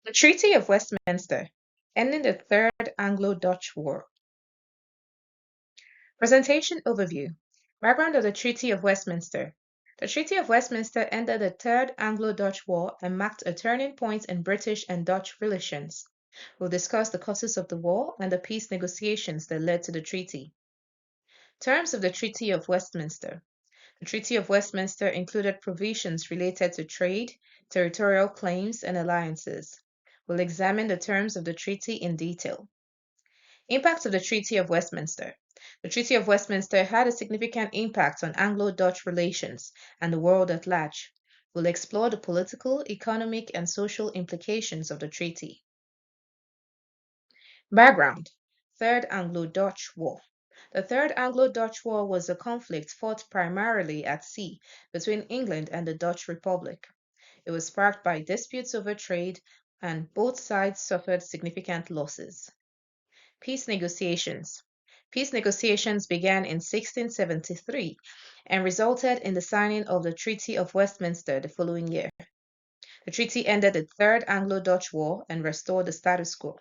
The Treaty of Westminster, ending the Third Anglo-Dutch War. Presentation overview. Background of the Treaty of Westminster. The Treaty of Westminster ended the Third Anglo-Dutch War and marked a turning point in British and Dutch relations. We'll discuss the causes of the war and the peace negotiations that led to the treaty. Terms of the Treaty of Westminster. The Treaty of Westminster included provisions related to trade, territorial claims, and alliances. We'll examine the terms of the treaty in detail. Impact of the Treaty of Westminster. The Treaty of Westminster had a significant impact on Anglo-Dutch relations and the world at large. We'll explore the political, economic, and social implications of the treaty. Background. Third Anglo-Dutch War. The Third Anglo-Dutch War was a conflict fought primarily at sea between England and the Dutch Republic. It was sparked by disputes over trade, and both sides suffered significant losses. Peace negotiations. Peace negotiations began in 1673 and resulted in the signing of the Treaty of Westminster the following year. The treaty ended the Third Anglo-Dutch War and restored the status quo.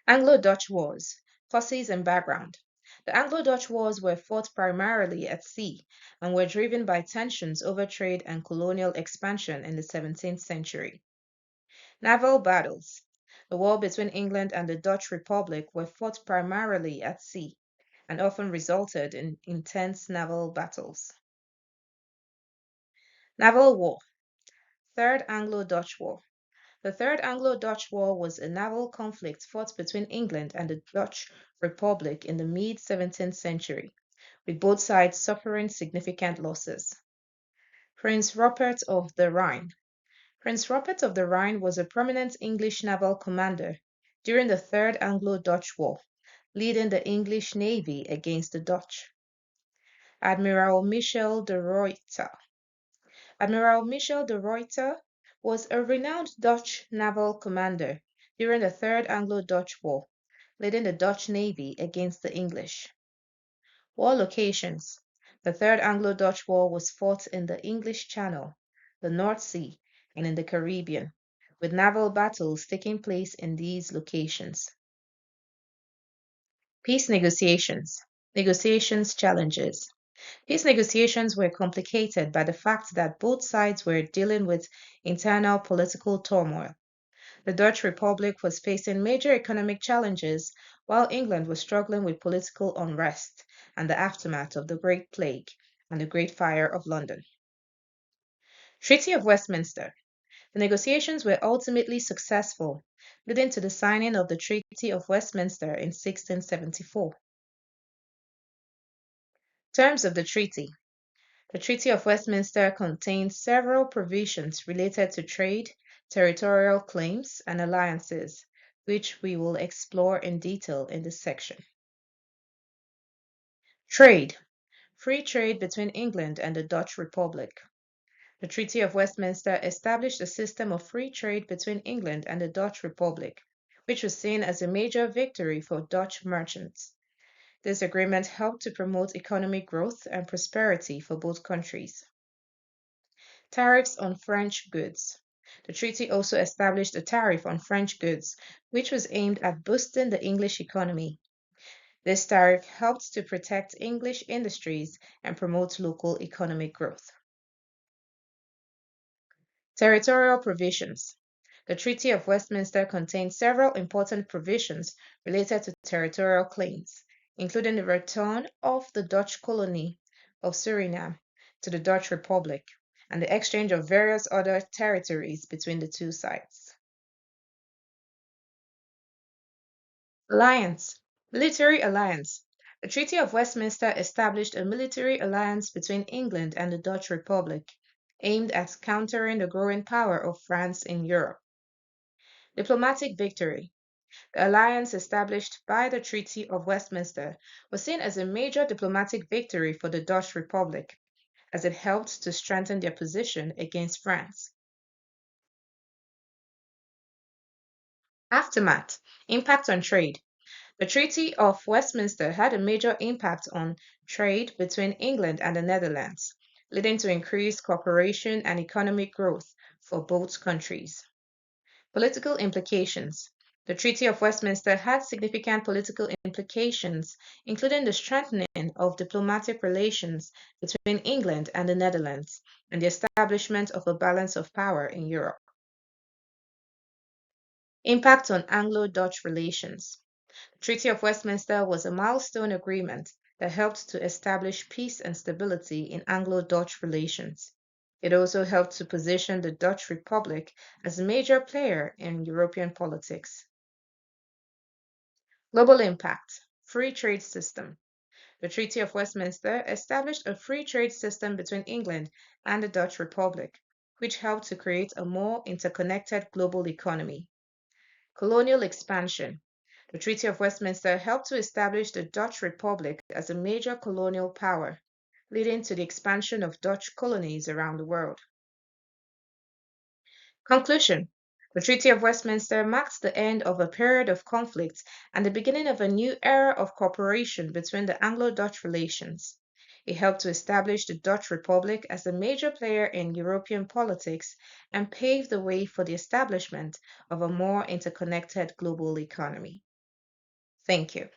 Anglo-Dutch Wars, causes and background. The Anglo-Dutch Wars were fought primarily at sea and were driven by tensions over trade and colonial expansion in the 17th century. Naval battles. The war between England and the Dutch Republic were fought primarily at sea and often resulted in intense naval battles. Naval war. Third Anglo-Dutch War. The Third Anglo-Dutch War was a naval conflict fought between England and the Dutch Republic in the mid-17th century, with both sides suffering significant losses. Prince Rupert of the Rhine. Prince Rupert of the Rhine was a prominent English naval commander during the Third Anglo-Dutch War, leading the English Navy against the Dutch. Admiral Michel de Ruyter. Admiral Michel de Ruyter was a renowned Dutch naval commander during the Third Anglo-Dutch War, leading the Dutch Navy against the English. War locations. The Third Anglo-Dutch War was fought in the English Channel, the North Sea, and in the Caribbean, with naval battles taking place in these locations. Peace negotiations. Negotiations challenges. Peace negotiations were complicated by the fact that both sides were dealing with internal political turmoil. The Dutch Republic was facing major economic challenges, while England was struggling with political unrest and the aftermath of the Great Plague and the Great Fire of London. Treaty of Westminster. The negotiations were ultimately successful, leading to the signing of the Treaty of Westminster in 1674. Terms of the treaty. The Treaty of Westminster contains several provisions related to trade, territorial claims, and alliances, which we will explore in detail in this section. Trade. Free trade between England and the Dutch Republic. The Treaty of Westminster established a system of free trade between England and the Dutch Republic, which was seen as a major victory for Dutch merchants. This agreement helped to promote economic growth and prosperity for both countries. Tariffs on French goods. The treaty also established a tariff on French goods, which was aimed at boosting the English economy. This tariff helped to protect English industries and promote local economic growth. Territorial provisions. The Treaty of Westminster contains several important provisions related to territorial claims, including the return of the Dutch colony of Suriname to the Dutch Republic and the exchange of various other territories between the two sides. Alliance. Military alliance. The Treaty of Westminster established a military alliance between England and the Dutch Republic, aimed at countering the growing power of France in Europe. Diplomatic victory. The alliance established by the Treaty of Westminster was seen as a major diplomatic victory for the Dutch Republic, as it helped to strengthen their position against France. Aftermath. Impact on trade. The Treaty of Westminster had a major impact on trade between England and the Netherlands. leading to increased cooperation and economic growth for both countries. Political implications. The Treaty of Westminster had significant political implications, including the strengthening of diplomatic relations between England and the Netherlands and the establishment of a balance of power in Europe. Impact on Anglo-Dutch relations. The Treaty of Westminster was a milestone agreement that helped to establish peace and stability in Anglo-Dutch relations. It also helped to position the Dutch Republic as a major player in European politics. Global impact. Free trade system. The Treaty of Westminster established a free trade system between England and the Dutch Republic, which helped to create a more interconnected global economy. Colonial expansion. The Treaty of Westminster helped to establish the Dutch Republic as a major colonial power, leading to the expansion of Dutch colonies around the world. Conclusion. The Treaty of Westminster marks the end of a period of conflict and the beginning of a new era of cooperation between the Anglo-Dutch relations. It helped to establish the Dutch Republic as a major player in European politics and paved the way for the establishment of a more interconnected global economy. Thank you.